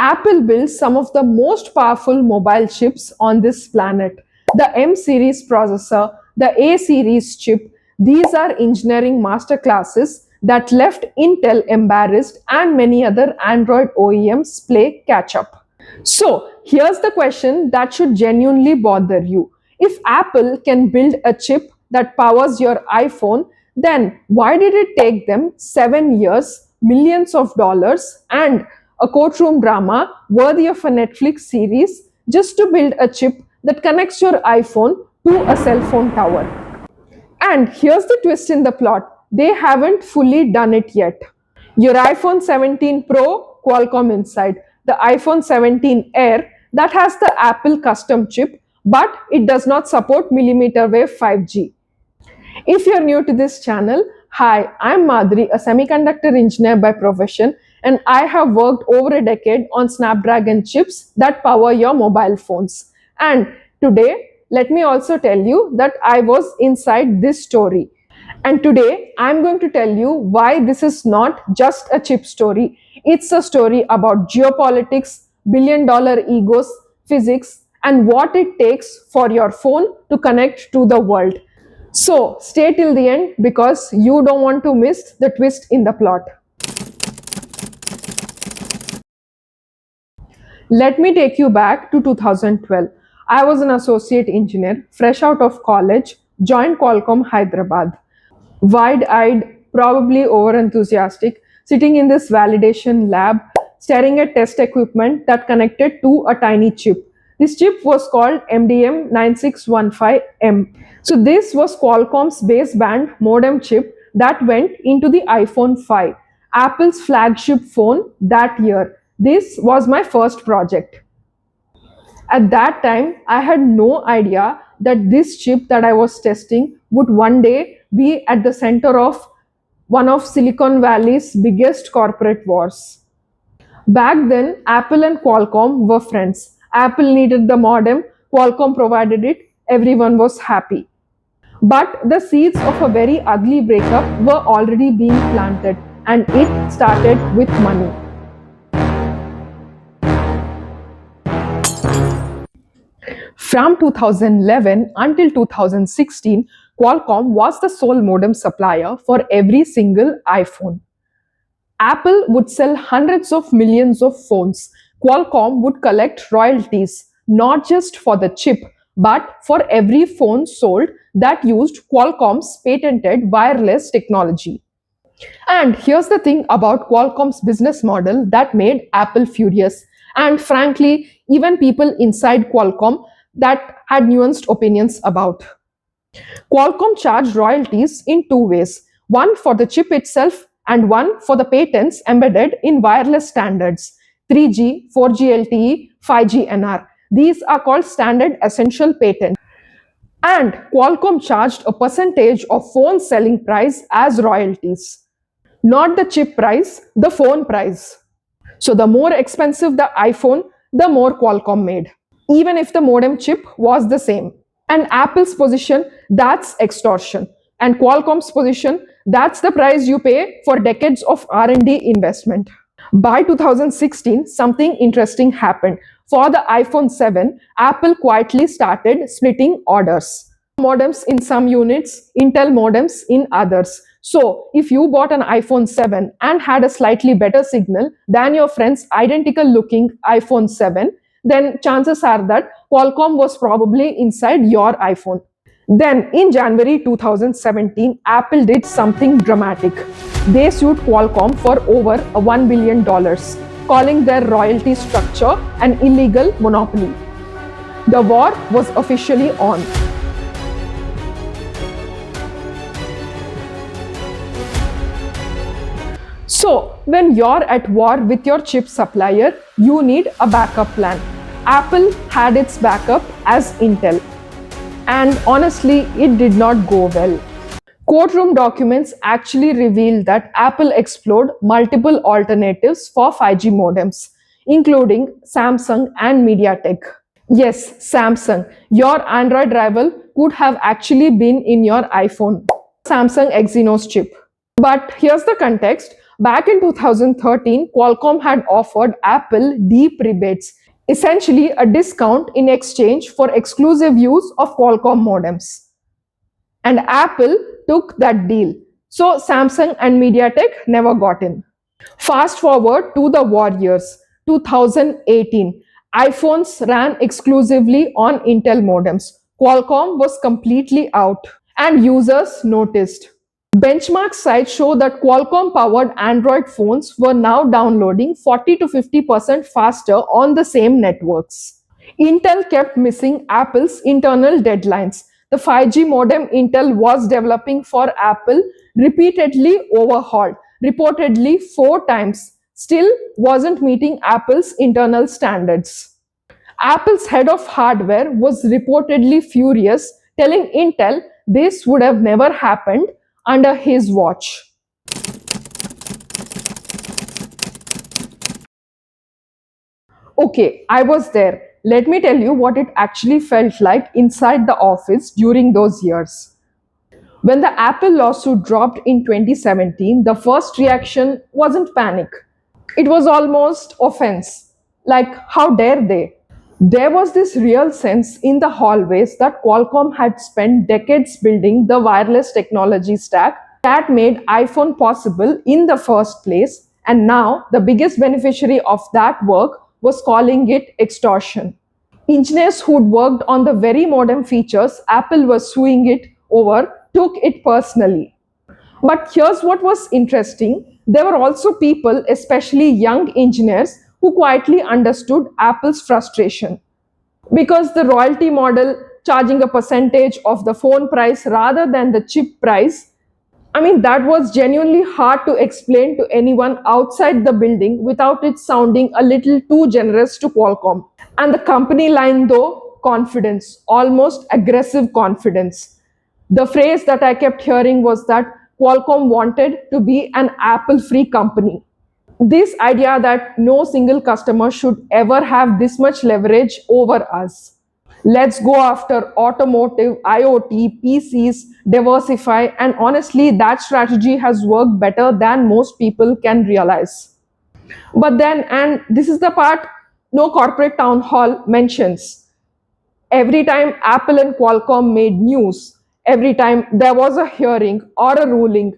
Apple builds some of the most powerful mobile chips on this planet. The M series processor, the A series chip, these are engineering masterclasses that left Intel embarrassed and many other Android OEMs play catch up. So, here's the question that should genuinely bother you. If Apple can build a chip that powers your iPhone, then why did it take them 7 years, millions of dollars, and a courtroom drama worthy of a Netflix series just to build a chip that connects your iPhone to a cell phone tower? And here's the twist in the plot, they haven't fully done it yet. Your iPhone 17 Pro, Qualcomm inside. The iPhone 17 Air, that has the Apple custom chip, but it does not support millimeter wave 5G. If you're new to this channel, hi, I'm Madhuri, a semiconductor engineer by profession, and I have worked over a decade on Snapdragon chips that power your mobile phones. And today, let me also tell you that I was inside this story. And today, I'm going to tell you why this is not just a chip story. It's a story about geopolitics, billion-dollar egos, physics, and what it takes for your phone to connect to the world. So, stay till the end because you don't want to miss the twist in the plot. Let me take you back to 2012. I was an associate engineer, fresh out of college, joined Qualcomm Hyderabad. Wide-eyed, probably over-enthusiastic, sitting in this validation lab, staring at test equipment that connected to a tiny chip. This chip was called MDM9615M. So this was Qualcomm's baseband modem chip that went into the iPhone 5, Apple's flagship phone that year. This was my first project. At that time, I had no idea that this chip that I was testing would one day be at the center of one of Silicon Valley's biggest corporate wars. Back then, Apple and Qualcomm were friends. Apple needed the modem, Qualcomm provided it, everyone was happy. But the seeds of a very ugly breakup were already being planted, and it started with money. From 2011 until 2016, Qualcomm was the sole modem supplier for every single iPhone. Apple would sell hundreds of millions of phones. Qualcomm would collect royalties, not just for the chip, but for every phone sold that used Qualcomm's patented wireless technology. And here's the thing about Qualcomm's business model that made Apple furious, and frankly, even people inside Qualcomm that had nuanced opinions about. Qualcomm charged royalties in two ways, one for the chip itself and one for the patents embedded in wireless standards 3G, 4G LTE, 5G NR. These are called standard essential patents. And Qualcomm charged a percentage of phone selling price as royalties. Not the chip price, the phone price. So the more expensive the iPhone, the more Qualcomm made, even if the modem chip was the same. And Apple's position, that's extortion. And Qualcomm's position, that's the price you pay for decades of R&D investment. By 2016, something interesting happened. For the iPhone 7, Apple quietly started splitting orders. Modems in some units, Intel modems in others. So, if you bought an iPhone 7 and had a slightly better signal than your friend's identical looking iPhone 7, then chances are that Qualcomm was probably inside your iPhone. Then in January 2017, Apple did something dramatic. They sued Qualcomm for over $1 billion, calling their royalty structure an illegal monopoly. The war was officially on. So, when you're at war with your chip supplier, you need a backup plan. Apple had its backup as Intel. And honestly, it did not go well. Courtroom documents actually revealed that Apple explored multiple alternatives for 5G modems, including Samsung and MediaTek. Yes, Samsung, your Android rival, could have actually been in your iPhone. Samsung Exynos chip. But here's the context. Back in 2013, Qualcomm had offered Apple deep rebates, essentially a discount in exchange for exclusive use of Qualcomm modems. And Apple took that deal. So Samsung and MediaTek never got in. Fast forward to the war years, 2018. iPhones ran exclusively on Intel modems. Qualcomm was completely out, and users noticed. Benchmark sites show that Qualcomm powered Android phones were now downloading 40 to 50% faster on the same networks. Intel kept missing Apple's internal deadlines. The 5G modem Intel was developing for Apple repeatedly overhauled, reportedly 4 times, still wasn't meeting Apple's internal standards. Apple's head of hardware was reportedly furious, telling Intel this would have never happened under his watch. Okay, I was there. Let me tell you what it actually felt like inside the office during those years. When the Apple lawsuit dropped in 2017, the first reaction wasn't panic. It was almost offense. Like, how dare they? There was this real sense in the hallways that Qualcomm had spent decades building the wireless technology stack that made iPhone possible in the first place, and now the biggest beneficiary of that work was calling it extortion. Engineers who'd worked on the very modem features Apple was suing it over took it personally. But here's what was interesting, there were also people, especially young engineers, who quietly understood Apple's frustration. Because the royalty model, charging a percentage of the phone price rather than the chip price, that was genuinely hard to explain to anyone outside the building without it sounding a little too generous to Qualcomm. And the company line, though, confidence, almost aggressive confidence. The phrase that I kept hearing was that Qualcomm wanted to be an Apple free company. This idea that no single customer should ever have this much leverage over us. Let's go after automotive, IoT, PCs, diversify, and honestly, that strategy has worked better than most people can realize. But then, and this is the part no corporate town hall mentions, every time Apple and Qualcomm made news, every time there was a hearing or a ruling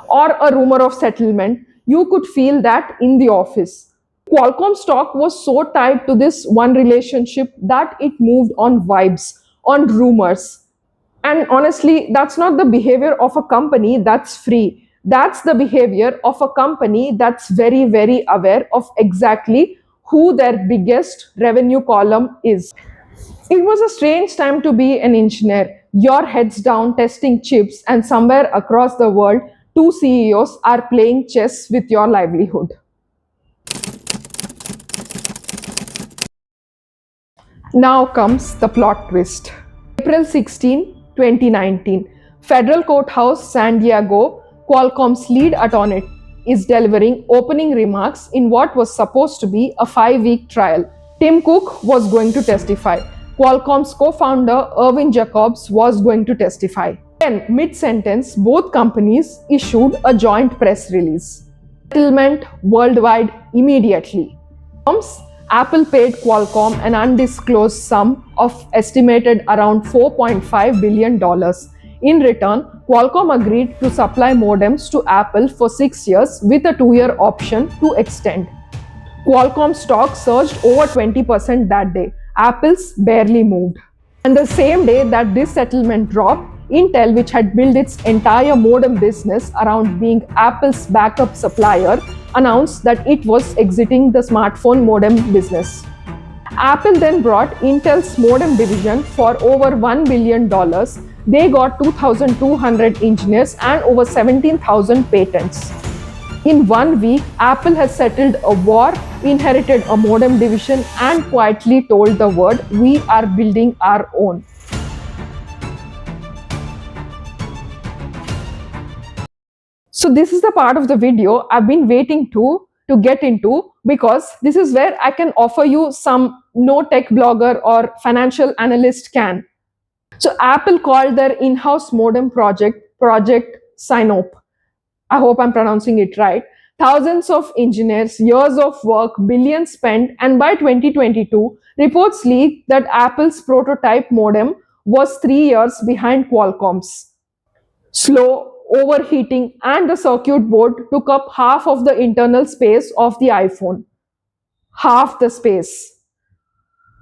or a rumor of settlement, you could feel that in the office. Qualcomm stock was so tied to this one relationship that it moved on vibes, on rumors. And honestly, that's not the behavior of a company that's free. That's the behavior of a company that's very, very aware of exactly who their biggest revenue column is. It was a strange time to be an engineer. Your heads down testing chips, and somewhere across the world, two CEOs are playing chess with your livelihood. Now comes the plot twist. April 16, 2019. Federal Courthouse, San Diego, Qualcomm's lead attorney is delivering opening remarks in what was supposed to be a 5-week trial. Tim Cook was going to testify. Qualcomm's co-founder Irvin Jacobs was going to testify. Then, mid-sentence, both companies issued a joint press release. Settlement worldwide immediately. Apple paid Qualcomm an undisclosed sum of estimated around $4.5 billion. In return, Qualcomm agreed to supply modems to Apple for 6 years with a 2-year option to extend. Qualcomm stock surged over 20% that day. Apple's barely moved. And the same day that this settlement dropped, Intel, which had built its entire modem business around being Apple's backup supplier, announced that it was exiting the smartphone modem business. Apple then brought Intel's modem division for over $1 billion. They got 2,200 engineers and over 17,000 patents. In 1 week, Apple has settled a war, inherited a modem division, and quietly told the world, we are building our own. So this is the part of the video I've been waiting to get into, because this is where I can offer you some no tech blogger or financial analyst can. So Apple called their in-house modem project Sinope. I hope I'm pronouncing it right. Thousands of engineers, years of work, billions spent, and by 2022, reports leaked that Apple's prototype modem was 3 years behind Qualcomm's. Slow, overheating, and the circuit board took up half of the internal space of the iPhone. Half the space.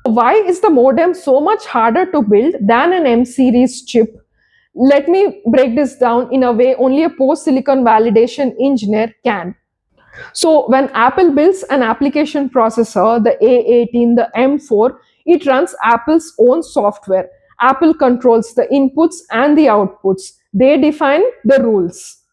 Why is the modem so much harder to build than an M series chip? Let me break this down in a way only a post silicon validation engineer can. So, when Apple builds an application processor, the A18, the M4, it runs Apple's own software. Apple controls the inputs and the outputs, they define the rules.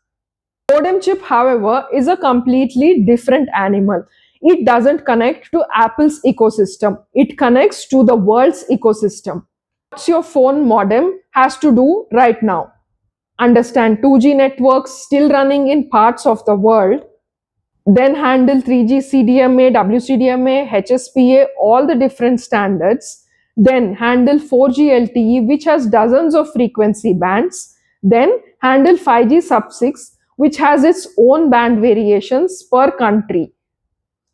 Modem chip, however, is a completely different animal. It doesn't connect to Apple's ecosystem, it connects to the world's ecosystem. What's your phone modem has to do right now? Understand 2G networks still running in parts of the world, then handle 3G CDMA, WCDMA, HSPA, all the different standards, then handle 4G LTE, which has dozens of frequency bands, then handle 5G sub-6, which has its own band variations per country,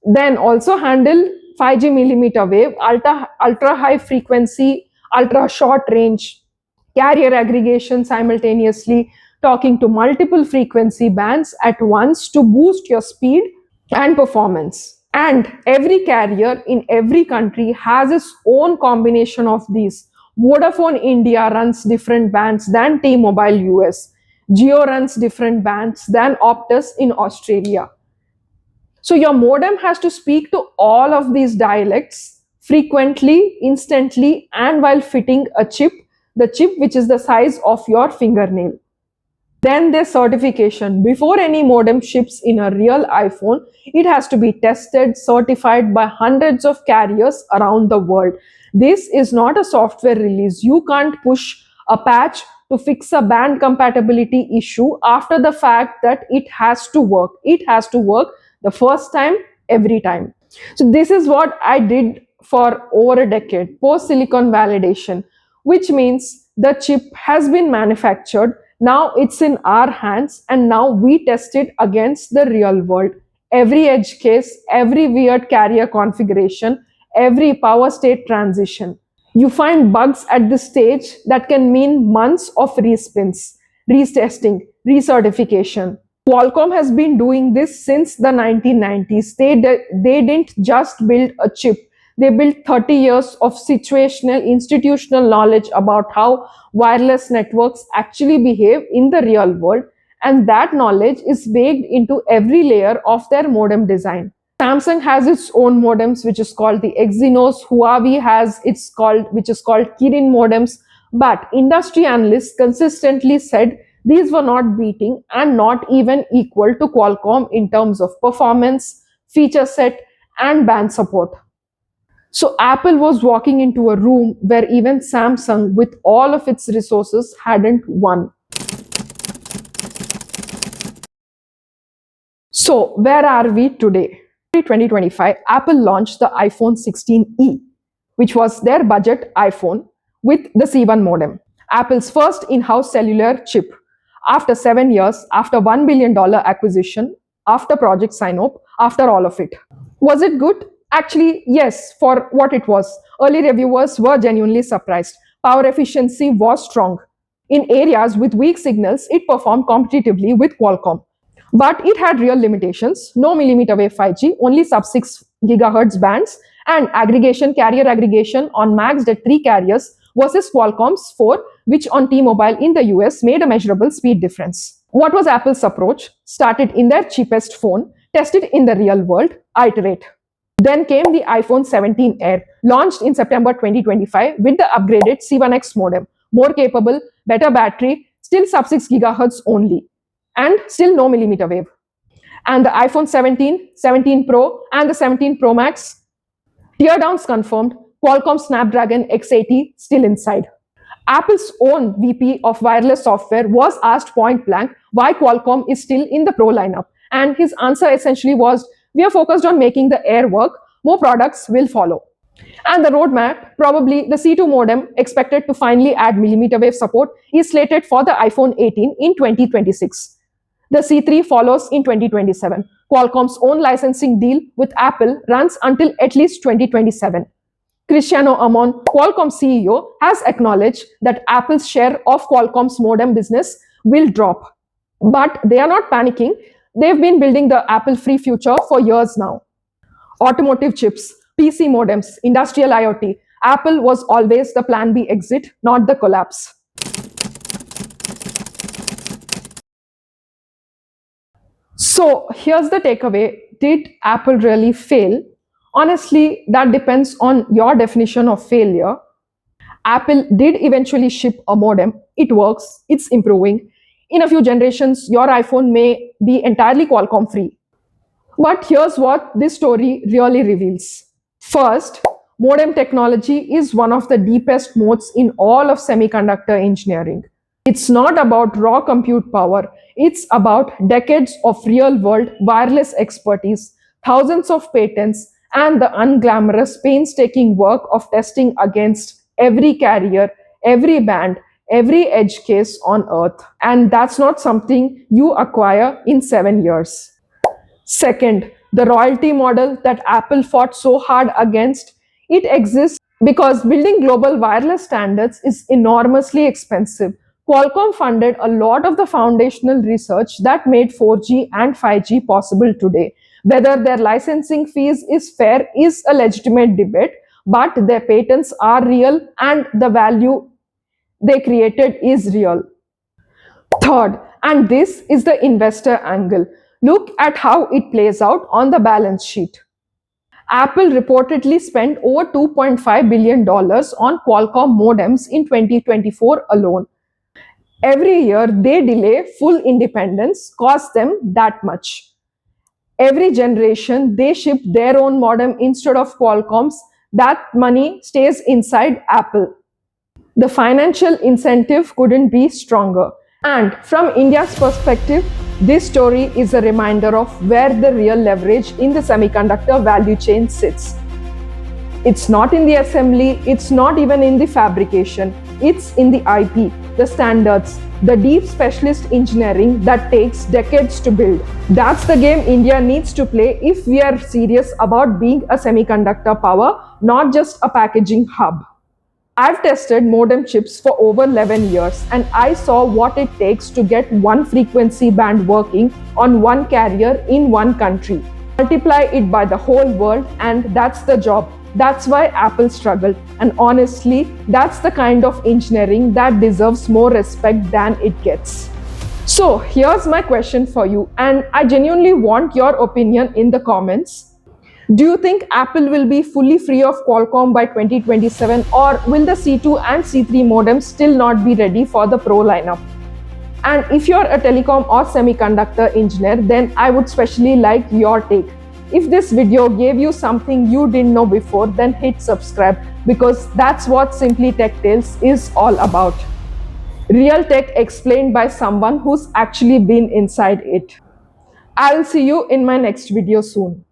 then also handle 5G millimeter wave, ultra high frequency, ultra short range, carrier aggregation simultaneously, talking to multiple frequency bands at once to boost your speed and performance. And every carrier in every country has its own combination of these. Vodafone India runs different bands than T-Mobile US. Jio runs different bands than Optus in Australia. So your modem has to speak to all of these dialects frequently, instantly, and while fitting a chip, the chip which is the size of your fingernail. Then there's certification. Before any modem ships in a real iPhone, it has to be tested, certified by hundreds of carriers around the world. This is not a software release. You can't push a patch to fix a band compatibility issue after the fact that it has to work. It has to work the first time, every time. So this is what I did for over a decade, post silicon validation, which means the chip has been manufactured. Now it's in our hands, and now we test it against the real world. Every edge case, every weird carrier configuration, every power state transition. You find bugs at this stage that can mean months of respins, retesting, recertification. Qualcomm has been doing this since the 1990s. They didn't just build a chip, they built 30 years of situational, institutional knowledge about how wireless networks actually behave in the real world, and that knowledge is baked into every layer of their modem design. Samsung has its own modems, which is called the Exynos. Huawei has which is called Kirin modems. But industry analysts consistently said these were not beating and not even equal to Qualcomm in terms of performance, feature set, and band support. So Apple was walking into a room where even Samsung, with all of its resources, hadn't won. So where are we today? In 2025, Apple launched the iPhone 16e, which was their budget iPhone with the C1 modem. Apple's first in-house cellular chip. After 7 years, after $1 billion acquisition, after Project Sinope, after all of it. Was it good? Actually, yes, for what it was. Early reviewers were genuinely surprised. Power efficiency was strong. In areas with weak signals, it performed competitively with Qualcomm. But it had real limitations. No millimeter wave 5G, only sub 6 GHz bands, and carrier aggregation on maxed at 3 carriers versus Qualcomm's 4, which on T-Mobile in the US made a measurable speed difference. What was Apple's approach? Started in their cheapest phone, tested in the real world, iterate. Then came the iPhone 17 Air, launched in September 2025 with the upgraded C1X modem. More capable, better battery, still sub 6 GHz only, and still no millimeter wave. And the iPhone 17, 17 Pro, and the 17 Pro Max, teardowns confirmed, Qualcomm Snapdragon X80 still inside. Apple's own VP of wireless software was asked point blank why Qualcomm is still in the Pro lineup. And his answer essentially was, we are focused on making the Air work, more products will follow. And the roadmap, probably the C2 modem, expected to finally add millimeter wave support, is slated for the iPhone 18 in 2026. The C3 follows in 2027. Qualcomm's own licensing deal with Apple runs until at least 2027. Cristiano Amon, Qualcomm CEO, has acknowledged that Apple's share of Qualcomm's modem business will drop. But they are not panicking. They've been building the Apple free future for years now. Automotive chips, PC modems, industrial IoT. Apple was always the plan B exit, not the collapse. So here's the takeaway. Did Apple really fail? Honestly, that depends on your definition of failure. Apple did eventually ship a modem. It works, it's improving. In a few generations, your iPhone may be entirely Qualcomm free. But here's what this story really reveals. First, modem technology is one of the deepest moats in all of semiconductor engineering. It's not about raw compute power, it's about decades of real world wireless expertise, thousands of patents, and the unglamorous, painstaking work of testing against every carrier, every band, every edge case on Earth. And that's not something you acquire in 7 years. Second, the royalty model that Apple fought so hard against, it exists because building global wireless standards is enormously expensive. Qualcomm funded a lot of the foundational research that made 4G and 5G possible today. Whether their licensing fees is fair is a legitimate debate, but their patents are real and the value they created is real. Third, and this is the investor angle, look at how it plays out on the balance sheet. Apple reportedly spent over $2.5 billion on Qualcomm modems in 2024 alone. Every year they delay full independence costs them that much. Every generation they ship their own modem instead of Qualcomm's. That money stays inside Apple. The financial incentive couldn't be stronger. And from India's perspective, this story is a reminder of where the real leverage in the semiconductor value chain sits. It's not in the assembly, it's not even in the fabrication, it's in the IP, the standards, the deep specialist engineering that takes decades to build. That's the game India needs to play if we are serious about being a semiconductor power, not just a packaging hub. I've tested modem chips for over 11 years and I saw what it takes to get one frequency band working on one carrier in one country. Multiply it by the whole world and that's the job. That's why Apple struggled. And honestly, that's the kind of engineering that deserves more respect than it gets. So here's my question for you, and I genuinely want your opinion in the comments. Do you think Apple will be fully free of Qualcomm by 2027, or will the C2 and C3 modems still not be ready for the Pro lineup? And if you're a telecom or semiconductor engineer, then I would especially like your take. If this video gave you something you didn't know before, then hit subscribe, because that's what Simply Tech Tales is all about. Real tech explained by someone who's actually been inside it. I'll see you in my next video soon.